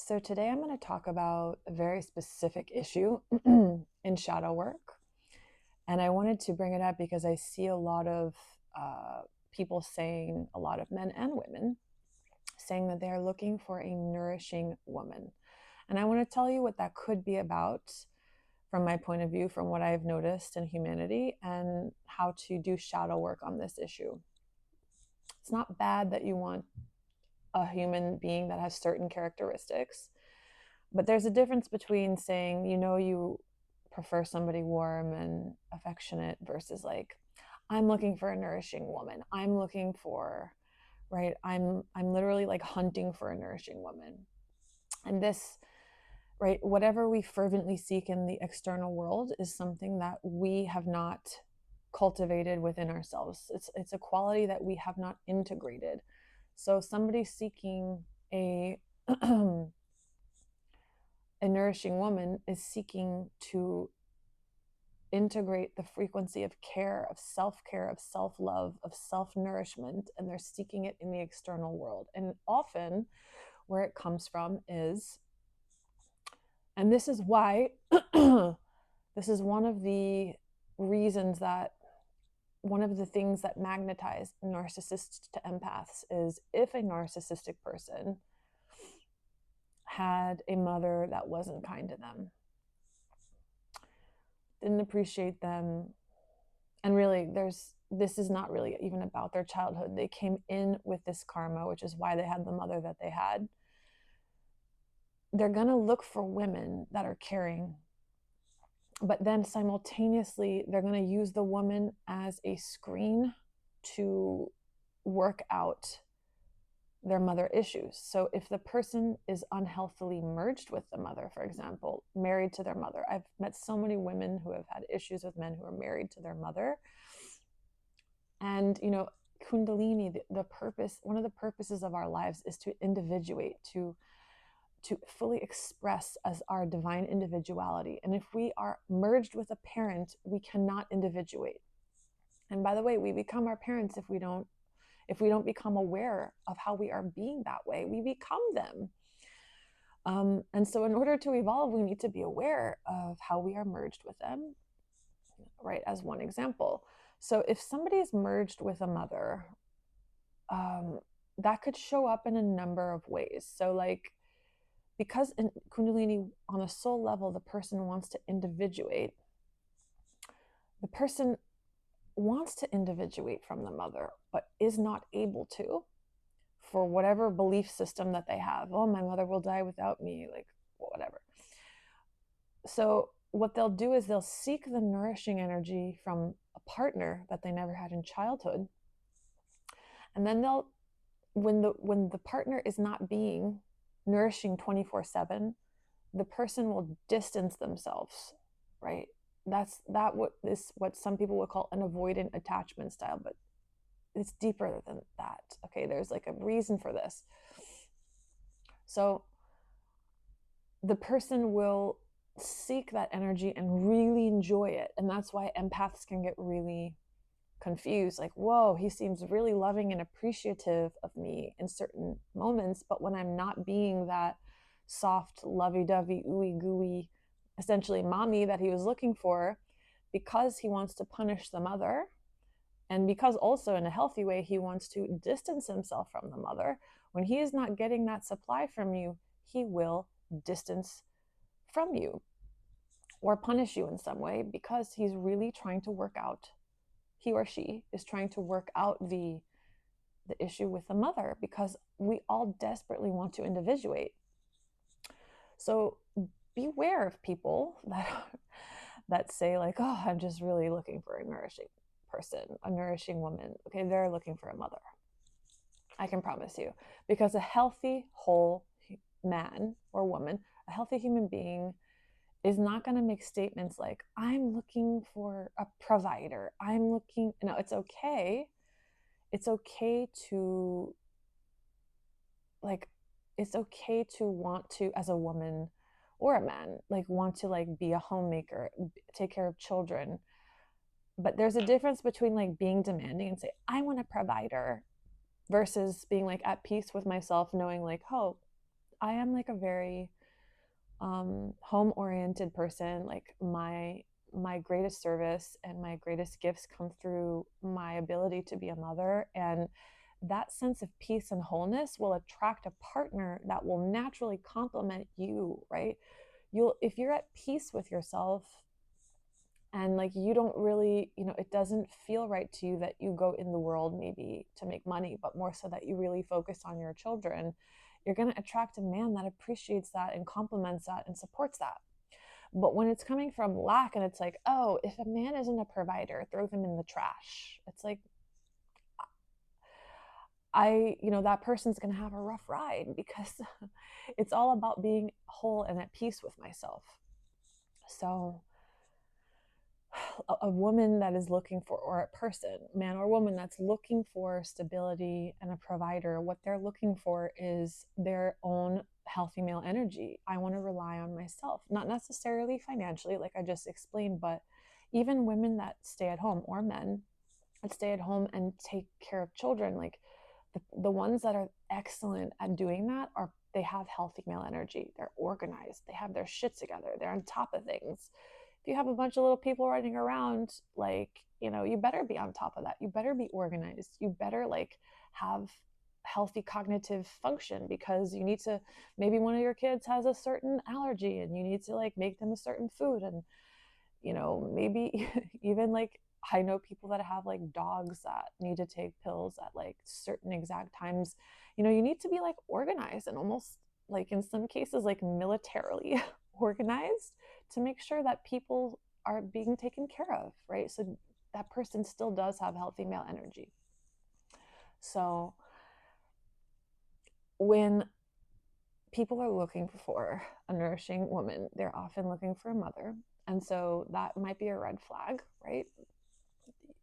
So today I'm going to talk about a very specific issue in shadow work. And I wanted to bring it up because I see a lot of people saying, a lot of men and women, saying that they're looking for a nourishing woman. And I want to tell you what that could be about from my point of view, from what I've noticed in humanity, and how to do shadow work on this issue. It's not bad that you want a human being that has certain characteristics. But there's a difference between saying, you prefer somebody warm and affectionate versus like, I'm looking for a nourishing woman. I'm looking for, right? I'm literally like hunting for a nourishing woman. And this, right, whatever we fervently seek in the external world is something that we have not cultivated within ourselves. It's a quality that we have not integrated. So somebody seeking a a nourishing woman is seeking to integrate the frequency of care, of self-care, of self-love, of self-nourishment, and they're seeking it in the external world. And often where it comes from is, and this is why this is one of the reasons that one of the things that magnetize narcissists to empaths is if a narcissistic person had a mother that wasn't kind to them, didn't appreciate them, and really this is not really even about their childhood. They came in with this karma, which is why they had the mother that they had. They're going to look for women that are caring, but then simultaneously they're going to use the woman as a screen to work out their mother issues. So if the person is unhealthily merged with the mother, for example, married to their mother, I've met so many women who have had issues with men who are married to their mother. And Kundalini, the purpose, one of the purposes of our lives is to individuate, to fully express as our divine individuality. And if we are merged with a parent, we cannot individuate. And by the way, we become our parents if we don't become aware of how we are being that way. We become them. And so in order to evolve, we need to be aware of how we are merged with them, right? As one example. So if somebody is merged with a mother, that could show up in a number of ways. So like, because in Kundalini, on a soul level, the person wants to individuate, the person wants to individuate from the mother, but is not able to for whatever belief system that they have. Oh, my mother will die without me, like whatever. So what they'll do is they'll seek the nourishing energy from a partner that they never had in childhood. And then when the partner is not being nourishing 24/7, the person will distance themselves, right? What some people would call an avoidant attachment style, but it's deeper than that. Okay, there's like a reason for this. So the person will seek that energy and really enjoy it. And that's why empaths can get really confused, like, whoa, he seems really loving and appreciative of me in certain moments, but when I'm not being that soft, lovey-dovey, ooey gooey, essentially mommy that he was looking for, because he wants to punish the mother, and because also in a healthy way he wants to distance himself from the mother, when he is not getting that supply from you, he will distance from you or punish you in some way, because he's really trying to work out, he or she is trying to work out the issue with the mother, because we all desperately want to individuate. So beware of people that say like, oh, I'm just really looking for a nourishing person, a nourishing woman. Okay, they're looking for a mother, I can promise you, because a healthy, whole man or woman, a healthy human being, is not going to make statements like, I'm looking for a provider. It's okay. It's okay to want to, as a woman or a man, like want to like be a homemaker, take care of children. But there's a difference between like being demanding and say, I want a provider, versus being like at peace with myself, knowing like, oh, I am like a very home oriented person. Like my greatest service and my greatest gifts come through my ability to be a mother, and that sense of peace and wholeness will attract a partner that will naturally complement you, right? You'll, if you're at peace with yourself, and like you don't really, it doesn't feel right to you that you go in the world maybe to make money, but more so that you really focus on your children, you're going to attract a man that appreciates that and complements that and supports that. But when it's coming from lack and it's like, oh, if a man isn't a provider, throw them in the trash. It's like, that person's going to have a rough ride, because it's all about being whole and at peace with myself. So a woman that is looking for, or a person, man or woman, that's looking for stability and a provider, what they're looking for is their own healthy male energy. I want to rely on myself, not necessarily financially, like I just explained, but even women that stay at home, or men that stay at home and take care of children, like the ones that are excellent at doing that are, they have healthy male energy. They're organized. They have their shit together. They're on top of things. If you have a bunch of little people running around, like, you better be on top of that. You better be organized. You better like have healthy cognitive function, because you need to, maybe one of your kids has a certain allergy and you need to like make them a certain food. And, maybe even like, I know people that have like dogs that need to take pills at like certain exact times. You need to be like organized, and almost like in some cases like militarily organized, to make sure that people are being taken care of, right? So that person still does have healthy male energy. So when people are looking for a nourishing woman, they're often looking for a mother. And so that might be a red flag, right?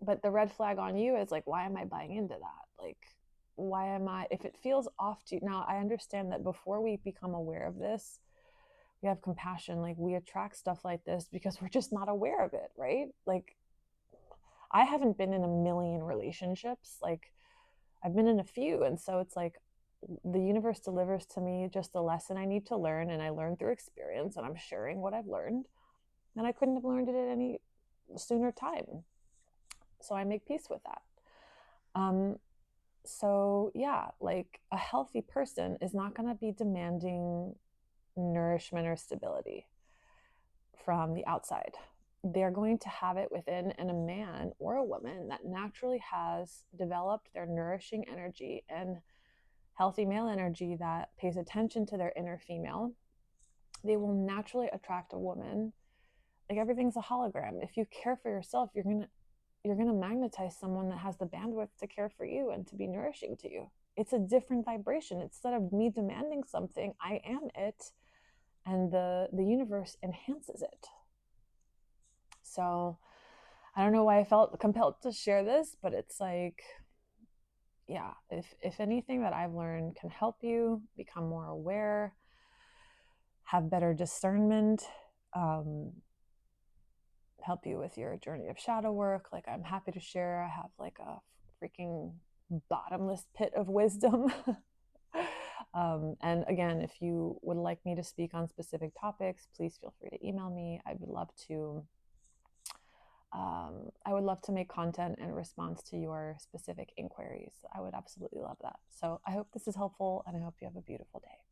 But the red flag on you is like, why am I buying into that? Like, why am I, if it feels off to you? Now, I understand that before we become aware of this, we have compassion. Like, we attract stuff like this because we're just not aware of it, right? Like, I haven't been in a million relationships. Like, I've been in a few. And so it's like the universe delivers to me just a lesson I need to learn. And I learn through experience, and I'm sharing what I've learned. And I couldn't have learned it at any sooner time. So I make peace with that. So yeah, like a healthy person is not going to be demanding nourishment or stability from the outside. They're going to have it within, and a man or a woman that naturally has developed their nourishing energy and healthy male energy, that pays attention to their inner female, they will naturally attract a woman. Like, everything's a hologram. If you care for yourself, you're going to magnetize someone that has the bandwidth to care for you and to be nourishing to you. It's a different vibration. Instead of me demanding something, I am it, and the universe enhances it. So I don't know why I felt compelled to share this, but it's like, yeah, if anything that I've learned can help you become more aware, have better discernment, help you with your journey of shadow work, like, I'm happy to share. I have like a freaking bottomless pit of wisdom. And again, if you would like me to speak on specific topics, please feel free to email me. I would love to make content in response to your specific inquiries. I would absolutely love that. So I hope this is helpful, and I hope you have a beautiful day.